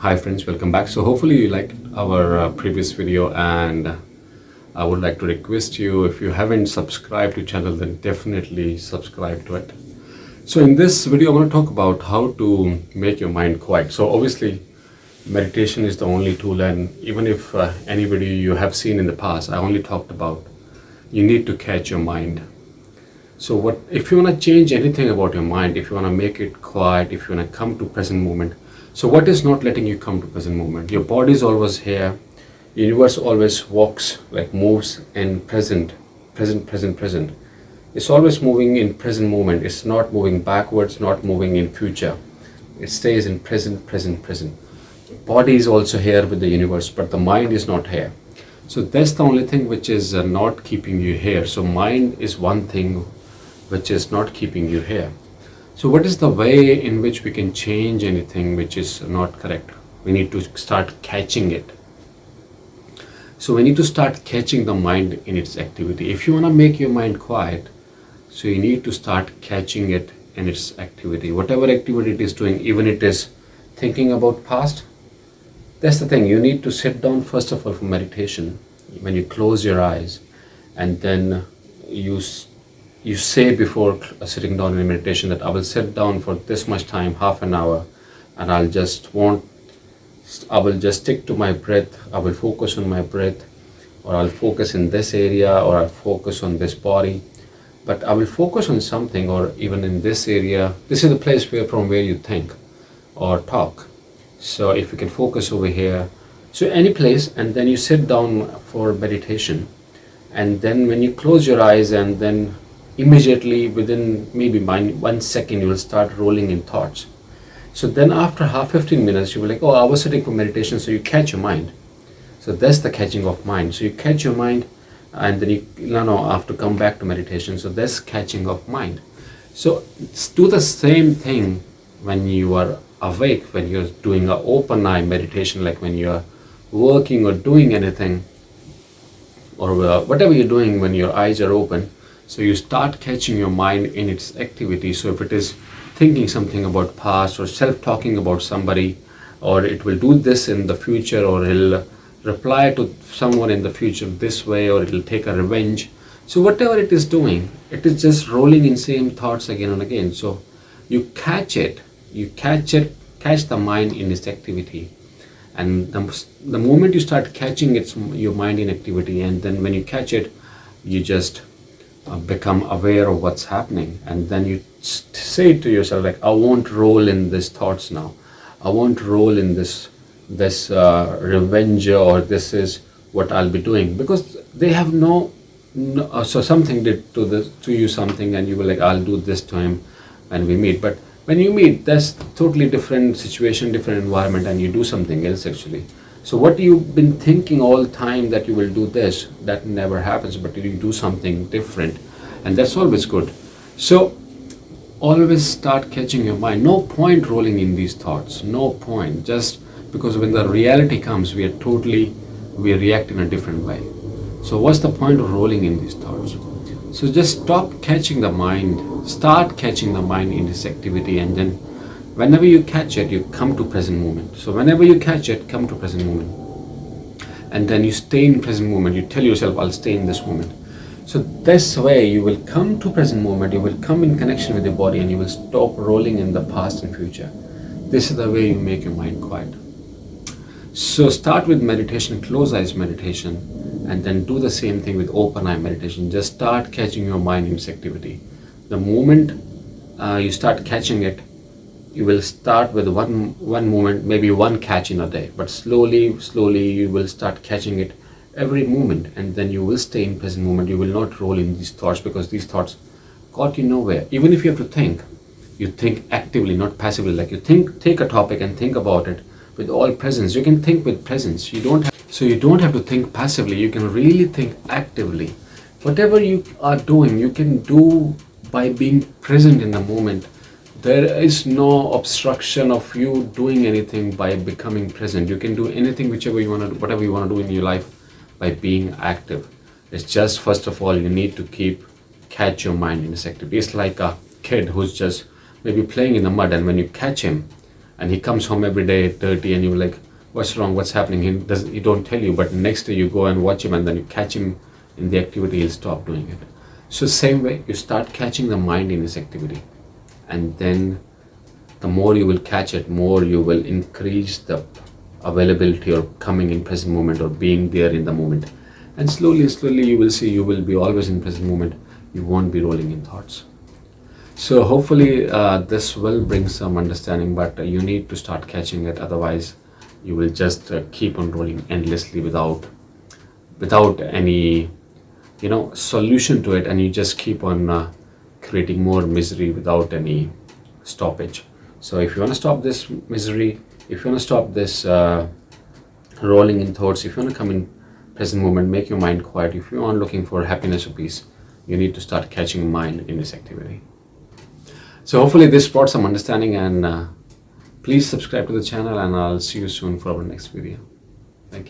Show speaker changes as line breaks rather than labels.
Hi friends, welcome back. So hopefully you liked our previous video, and I would like to request you, if you haven't subscribed to channel, then definitely subscribe to it. So in this video I want to talk about how to make your mind quiet. So obviously meditation is the only tool, and even if any video you have seen in the past, I only talked about you need to catch your mind. So what if you want to change anything about your mind, if you want to make it quiet, if you want to come to present moment. So what is not letting you come to present moment? Your body is always here. Universe always walks, like moves in present. It's always moving in present moment. It's not moving backwards, not moving in future. It stays in present. Body is also here with the universe, but the mind is not here. So that's the only thing which is not keeping you here. So mind is one thing which is not keeping you here. So what is the way in which we can change anything which is not correct? We need to start catching it. So we need to start catching the mind in its activity. If you want to make your mind quiet, so you need to start catching it in its activity. Whatever activity it is doing, even it is thinking about past, that's the thing. You need to sit down first of all for meditation. When you close your eyes, and then you say before sitting down in meditation that I will sit down for this much time, half an hour, and I will just stick to my breath. I will focus on my breath, or I'll focus in this area, or I'll focus on this body. But I will focus on something, or even in this area. This is the place from where you think or talk. So if you can focus over here, so any place, and then you sit down for meditation, and then when you close your eyes, and then immediately within maybe 1 second you will start rolling in thoughts. So then after 15 minutes you will like, oh, I was sitting for meditation. So you catch your mind. So that's the catching of mind. So you catch your mind, and then you have to come back to meditation. So that's catching of mind. So do the same thing when you are awake, when you're doing an open eye meditation, like when you're working or doing anything, or whatever you're doing when your eyes are open. So you start catching your mind in its activity. So if it is thinking something about past, or self-talking about somebody, or it will do this in the future, or it'll reply to someone in the future this way, or it'll take a revenge. So whatever it is doing, it is just rolling in same thoughts again and again. So you catch it, catch the mind in its activity. And the moment you start catching your mind in activity, and then when you catch it, you just become aware of what's happening, and then you say to yourself, like, I won't roll in these thoughts now. I won't roll in this revenge, or this is what I'll be doing, because they have no so something did to you something, and you were like, I'll do this to him when we meet. But when you meet, that's totally different situation, different environment, and you do something else actually. So what you've been thinking all the time that you will do this, that never happens, but you do something different, and that's always good. So always start catching your mind. No point rolling in these thoughts, no point, just because when the reality comes, we react in a different way. So what's the point of rolling in these thoughts? So just stop catching the mind, start catching the mind in this activity, and then whenever you catch it, you come to present moment. So whenever you catch it, come to present moment. And then you stay in present moment. You tell yourself, I'll stay in this moment. So this way you will come to present moment, you will come in connection with your body, and you will stop rolling in the past and future. This is the way you make your mind quiet. So start with meditation, close eyes meditation, and then do the same thing with open eye meditation. Just start catching your mind in its activity. The moment you start catching it, you will start with one moment, maybe one catch in a day, but slowly you will start catching it every moment, and then you will stay in present moment. You will not roll in these thoughts, because these thoughts got you nowhere. Even if you have to think, you think actively, not passively. Like you take a topic and think about it with all presence. You can think with presence. You don't have to think passively. You can really think actively. Whatever you are doing, you can do by being present in the moment. There is no obstruction of you doing anything by becoming present. You can do anything, whatever you want to do in your life by being active. It's just, first of all, you need to catch your mind in this activity. It's like a kid who's just maybe playing in the mud, and when you catch him, and he comes home every day dirty, and you're like, what's wrong, what's happening? He don't tell you, but next day you go and watch him, and then you catch him in the activity, he'll stop doing it. So same way, you start catching the mind in this activity, and then the more you will catch it, more you will increase the availability or coming in present moment or being there in the moment. And slowly you will see you will be always in present moment. You won't be rolling in thoughts. So hopefully this will bring some understanding, but you need to start catching it. Otherwise, you will just keep on rolling endlessly without any solution to it, and you just keep on creating more misery without any stoppage. So if you want to stop this misery, if you want to stop this rolling in thoughts, if you want to come in present moment, make your mind quiet. If you are looking for happiness or peace, you need to start catching mind in this activity. So hopefully this brought some understanding, and please subscribe to the channel, and I'll see you soon for our next video.